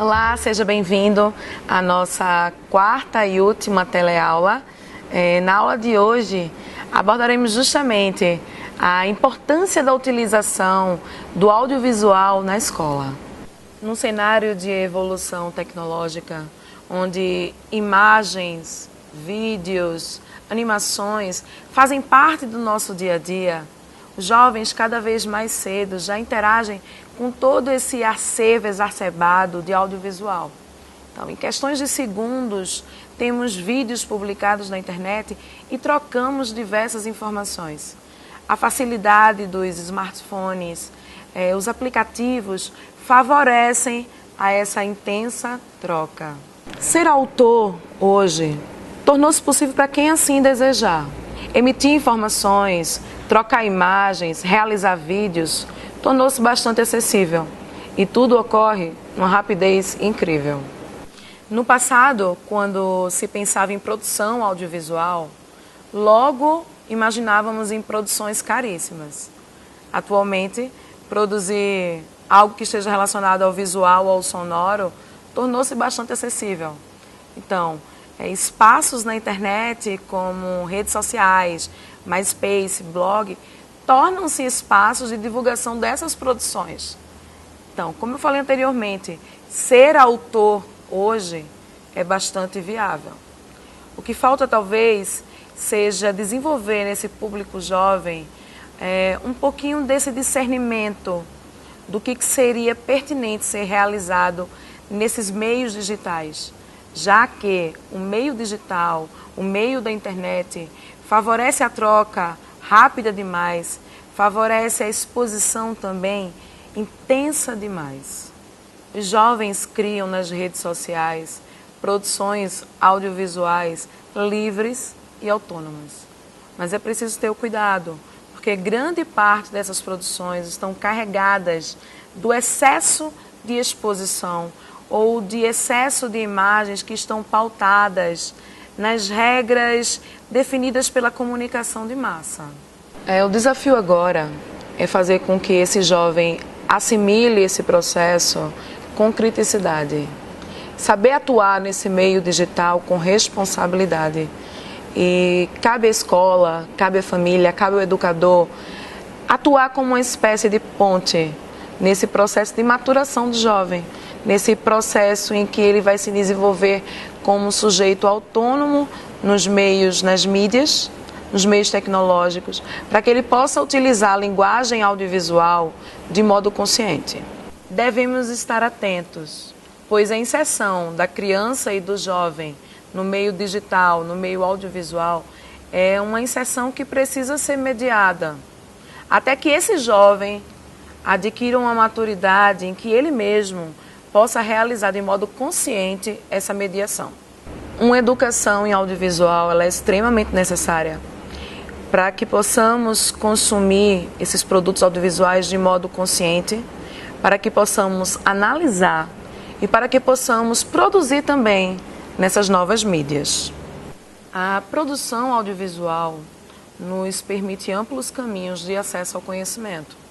Olá, seja bem-vindo à nossa quarta e última teleaula. Na aula de hoje abordaremos justamente a importância da utilização do audiovisual na escola. Num cenário de evolução tecnológica, onde imagens, vídeos, animações fazem parte do nosso dia a dia, os jovens cada vez mais cedo já interagem com todo esse acervo exacerbado de audiovisual. Então, em questões de segundos, temos vídeos publicados na internet e trocamos diversas informações. A facilidade dos smartphones, os aplicativos favorecem a essa intensa troca. Ser autor hoje tornou-se possível para quem assim desejar. Emitir informações, trocar imagens, realizar vídeos, tornou-se bastante acessível e tudo ocorre numa rapidez incrível. No passado, quando se pensava em produção audiovisual, logo imaginávamos em produções caríssimas. Atualmente, produzir algo que esteja relacionado ao visual ou ao sonoro tornou-se bastante acessível. Então, espaços na internet como redes sociais, MySpace, blog, tornam-se espaços de divulgação dessas produções. Então, como eu falei anteriormente, ser autor hoje é bastante viável. O que falta talvez seja desenvolver nesse público jovem um pouquinho desse discernimento do que seria pertinente ser realizado nesses meios digitais, já que o meio digital, o meio da internet, favorece a troca rápida demais, favorece a exposição também intensa demais. Os jovens criam nas redes sociais produções audiovisuais livres e autônomas. Mas é preciso ter o cuidado, porque grande parte dessas produções estão carregadas do excesso de exposição ou de excesso de imagens que estão pautadas nas regras definidas pela comunicação de massa. O desafio agora é fazer com que esse jovem assimile esse processo com criticidade. Saber atuar nesse meio digital com responsabilidade. E cabe à escola, cabe à família, cabe ao educador atuar como uma espécie de ponte nesse processo de maturação do jovem, nesse processo em que ele vai se desenvolver como um sujeito autônomo nos meios, nas mídias, nos meios tecnológicos, para que ele possa utilizar a linguagem audiovisual de modo consciente. Devemos estar atentos, pois a inserção da criança e do jovem no meio digital, no meio audiovisual, é uma inserção que precisa ser mediada, até que esse jovem adquira uma maturidade em que ele mesmo possa realizar de modo consciente essa mediação. Uma educação em audiovisual ela é extremamente necessária para que possamos consumir esses produtos audiovisuais de modo consciente, para que possamos analisar e para que possamos produzir também nessas novas mídias. A produção audiovisual nos permite amplos caminhos de acesso ao conhecimento.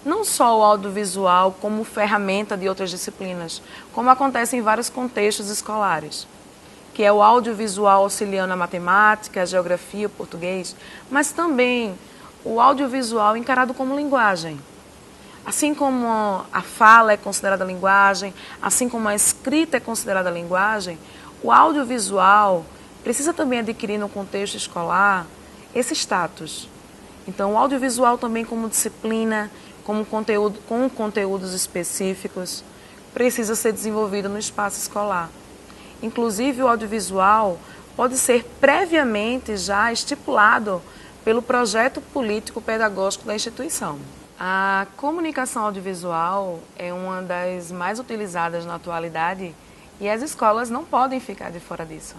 Não só o audiovisual como ferramenta de outras disciplinas, como acontece em vários contextos escolares, que é o audiovisual auxiliando a matemática, a geografia, o português, mas também o audiovisual encarado como linguagem. Assim como a fala é considerada linguagem, assim como a escrita é considerada linguagem, o audiovisual precisa também adquirir no contexto escolar esse status. Então, o audiovisual também como disciplina, como conteúdo, com conteúdos específicos, precisa ser desenvolvido no espaço escolar. Inclusive, o audiovisual pode ser previamente já estipulado pelo projeto político-pedagógico da instituição. A comunicação audiovisual é uma das mais utilizadas na atualidade e as escolas não podem ficar de fora disso.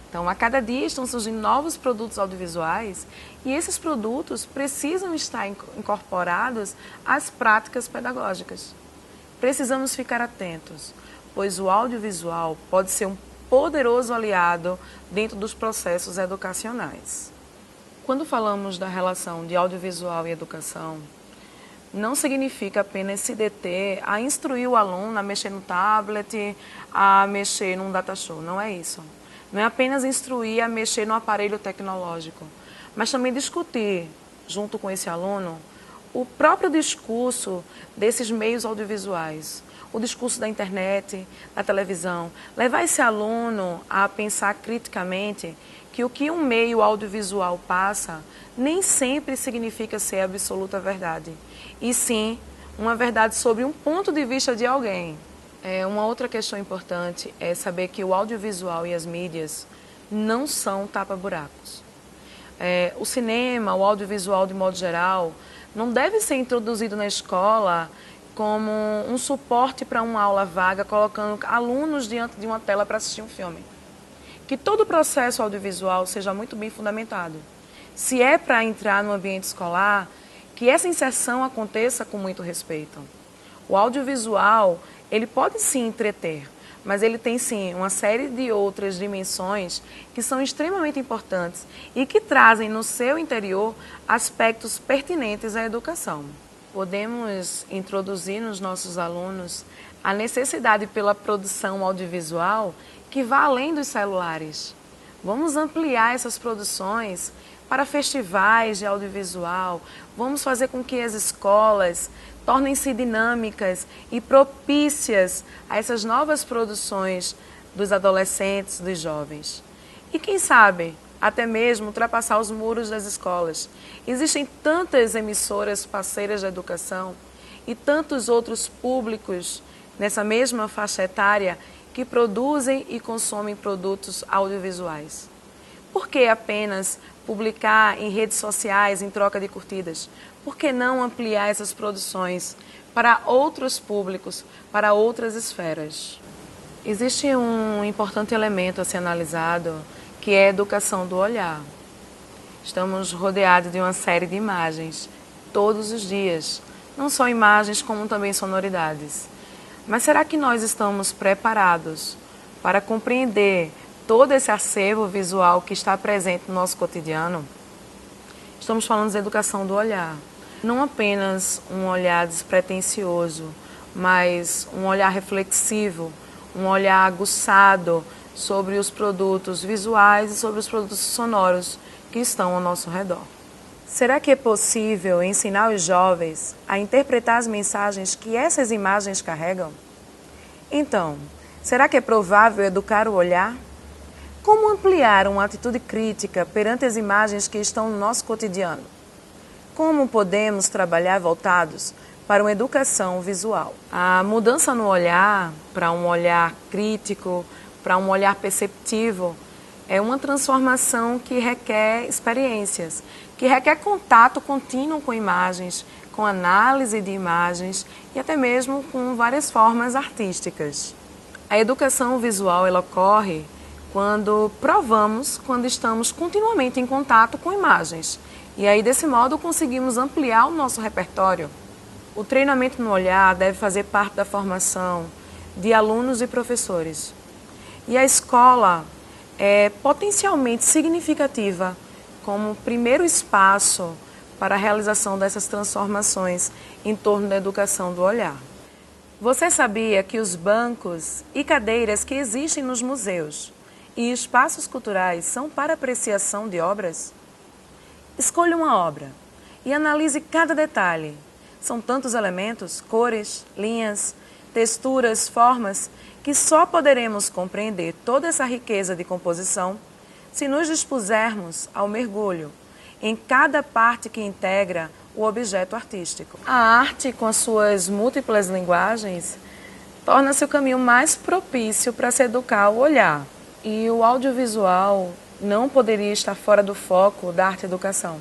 Então, a cada dia estão surgindo novos produtos audiovisuais e esses produtos precisam estar incorporados às práticas pedagógicas. Precisamos ficar atentos, pois o audiovisual pode ser um poderoso aliado dentro dos processos educacionais. Quando falamos da relação de audiovisual e educação, não significa apenas se deter a instruir o aluno a mexer no tablet, a mexer num data show. Não é isso. Não é apenas instruir a mexer no aparelho tecnológico, mas também discutir, junto com esse aluno, o próprio discurso desses meios audiovisuais, o discurso da internet, da televisão. Levar esse aluno a pensar criticamente que o que um meio audiovisual passa nem sempre significa ser a absoluta verdade, e sim uma verdade sobre um ponto de vista de alguém. Uma outra questão importante é saber que o audiovisual e as mídias não são tapa-buracos. O cinema, o audiovisual de modo geral, não deve ser introduzido na escola como um suporte para uma aula vaga, colocando alunos diante de uma tela para assistir um filme. Que todo o processo audiovisual seja muito bem fundamentado. Se é para entrar no ambiente escolar, que essa inserção aconteça com muito respeito. O audiovisual, ele pode sim entreter, mas ele tem sim uma série de outras dimensões que são extremamente importantes e que trazem no seu interior aspectos pertinentes à educação. Podemos introduzir nos nossos alunos a necessidade pela produção audiovisual que vá além dos celulares. Vamos ampliar essas produções para festivais de audiovisual, vamos fazer com que as escolas tornem-se dinâmicas e propícias a essas novas produções dos adolescentes, dos jovens. E quem sabe, até mesmo ultrapassar os muros das escolas. Existem tantas emissoras parceiras da educação e tantos outros públicos nessa mesma faixa etária que produzem e consomem produtos audiovisuais. Por que apenas publicar em redes sociais em troca de curtidas? Por que não ampliar essas produções para outros públicos, para outras esferas? Existe um importante elemento a ser analisado, que é a educação do olhar. Estamos rodeados de uma série de imagens, todos os dias. Não só imagens, como também sonoridades. Mas será que nós estamos preparados para compreender todo esse acervo visual que está presente no nosso cotidiano? Estamos falando de educação do olhar. Não apenas um olhar despretensioso, mas um olhar reflexivo, um olhar aguçado sobre os produtos visuais e sobre os produtos sonoros que estão ao nosso redor. Será que é possível ensinar os jovens a interpretar as mensagens que essas imagens carregam? Então, será que é provável educar o olhar? Como ampliar uma atitude crítica perante as imagens que estão no nosso cotidiano? Como podemos trabalhar voltados para uma educação visual? A mudança no olhar, para um olhar crítico, para um olhar perceptivo, é uma transformação que requer experiências, que requer contato contínuo com imagens, com análise de imagens e até mesmo com várias formas artísticas. A educação visual ela ocorre quando provamos, quando estamos continuamente em contato com imagens. E aí, desse modo, conseguimos ampliar o nosso repertório. O treinamento no olhar deve fazer parte da formação de alunos e professores. E a escola é potencialmente significativa como primeiro espaço para a realização dessas transformações em torno da educação do olhar. Você sabia que os bancos e cadeiras que existem nos museus e espaços culturais são para apreciação de obras? Escolha uma obra e analise cada detalhe. São tantos elementos, cores, linhas, texturas, formas, que só poderemos compreender toda essa riqueza de composição se nos dispusermos ao mergulho em cada parte que integra o objeto artístico. A arte, com as suas múltiplas linguagens, torna-se o caminho mais propício para se educar o olhar. E o audiovisual não poderia estar fora do foco da arte-educação.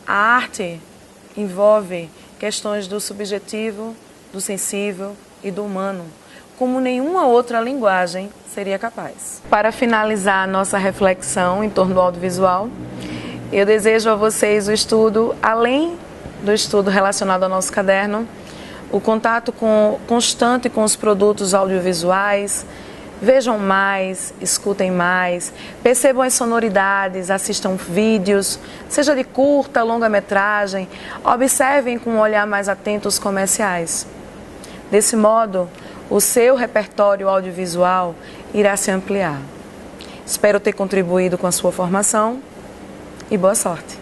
A arte envolve questões do subjetivo, do sensível e do humano, como nenhuma outra linguagem seria capaz. Para finalizar a nossa reflexão em torno do audiovisual, eu desejo a vocês o estudo, além do estudo relacionado ao nosso caderno, o contato constante com os produtos audiovisuais, Vejam mais, escutem mais, percebam as sonoridades, assistam vídeos, seja de curta, longa-metragem, observem com um olhar mais atento os comerciais. Desse modo, o seu repertório audiovisual irá se ampliar. Espero ter contribuído com a sua formação e boa sorte!